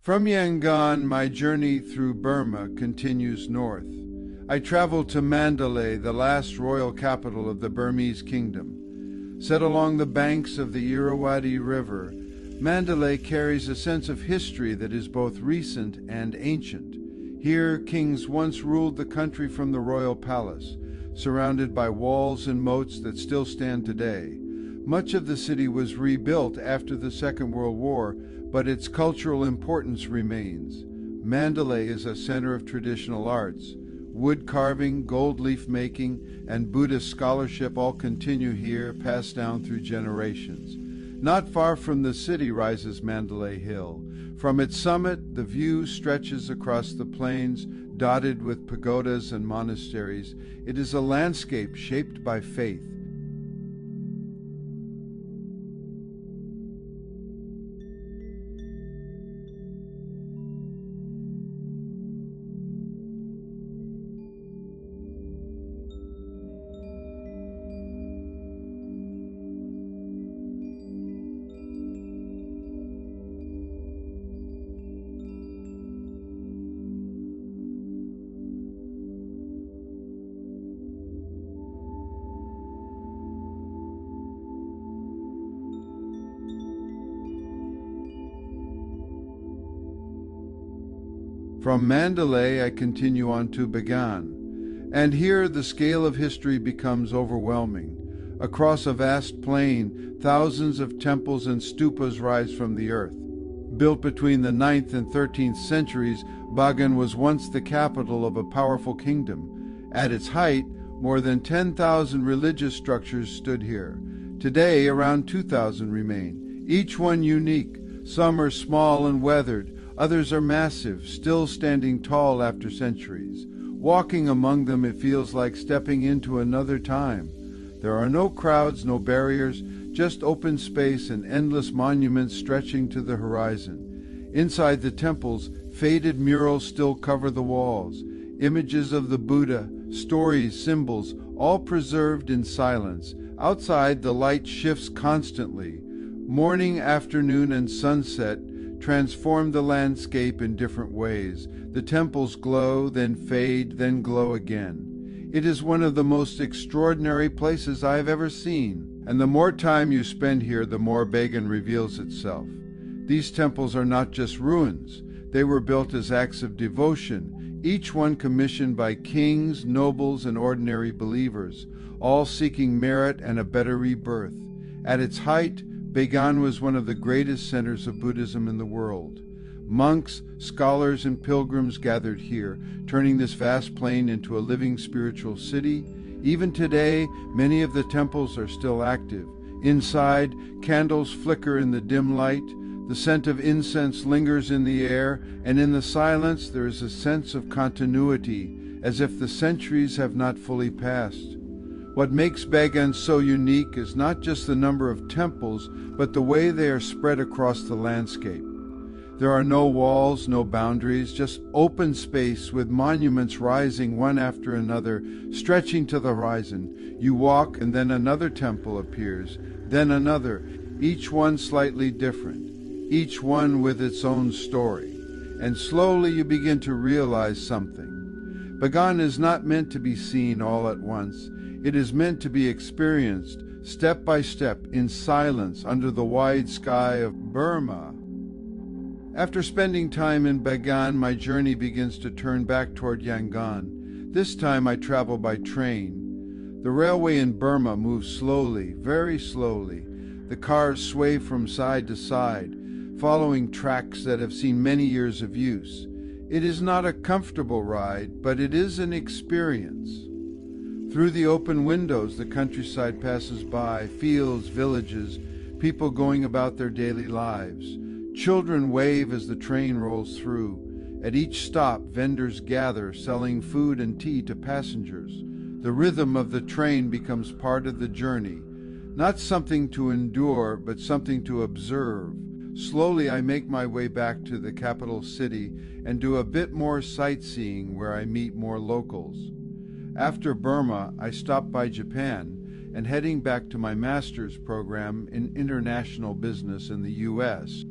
From Yangon, my journey through Burma continues north. I travel to Mandalay, the last royal capital of the Burmese kingdom. Set along the banks of the Irrawaddy River, Mandalay carries a sense of history that is both recent and ancient. Here, kings once ruled the country from the royal palace, surrounded by walls and moats that still stand today. Much of the city was rebuilt after the Second World War, but its cultural importance remains. Mandalay is a center of traditional arts. Wood carving, gold leaf making, and Buddhist scholarship all continue here, passed down through generations. Not far from the city rises Mandalay Hill. From its summit, the view stretches across the plains, dotted with pagodas and monasteries. It is a landscape shaped by faith. From Mandalay, I continue on to Bagan, and here the scale of history becomes overwhelming. Across a vast plain, thousands of temples and stupas rise from the earth. Built between the 9th and 13th centuries, Bagan was once the capital of a powerful kingdom. At its height, more than 10,000 religious structures stood here. Today, around 2,000 remain, each one unique. Some are small and weathered. Others are massive, still standing tall after centuries. Walking among them, it feels like stepping into another time. There are no crowds, no barriers, just open space and endless monuments stretching to the horizon. Inside the temples, faded murals still cover the walls. Images of the Buddha, stories, symbols, all preserved in silence. Outside, the light shifts constantly. Morning, afternoon, and sunset transform the landscape in different ways. The temples glow, then fade, then glow again. It is one of the most extraordinary places I have ever seen, and the more time you spend here, the more Bagan reveals itself. These temples are not just ruins. They were built as acts of devotion, each one commissioned by kings, nobles, and ordinary believers, all seeking merit and a better rebirth. At its height, Bagan was one of the greatest centers of Buddhism in the world. Monks, scholars, and pilgrims gathered here, turning this vast plain into a living spiritual city. Even today, many of the temples are still active. Inside, candles flicker in the dim light, the scent of incense lingers in the air, and in the silence there is a sense of continuity, as if the centuries have not fully passed. What makes Bagan so unique is not just the number of temples, but the way they are spread across the landscape. There are no walls, no boundaries, just open space with monuments rising one after another, stretching to the horizon. You walk and then another temple appears, then another, each one slightly different, each one with its own story. And slowly you begin to realize something. Bagan is not meant to be seen all at once. It is meant to be experienced step by step in silence under the wide sky of Burma. After spending time in Bagan, my journey begins to turn back toward Yangon. This time I travel by train. The railway in Burma moves slowly, very slowly. The cars sway from side to side, following tracks that have seen many years of use. It is not a comfortable ride, but it is an experience. Through the open windows, the countryside passes by, fields, villages, people going about their daily lives. Children wave as the train rolls through. At each stop, vendors gather, selling food and tea to passengers. The rhythm of the train becomes part of the journey, not something to endure, but something to observe. Slowly, I make my way back to the capital city and do a bit more sightseeing where I meet more locals. After Burma, I stopped by Japan and heading back to my master's program in international business in the U.S.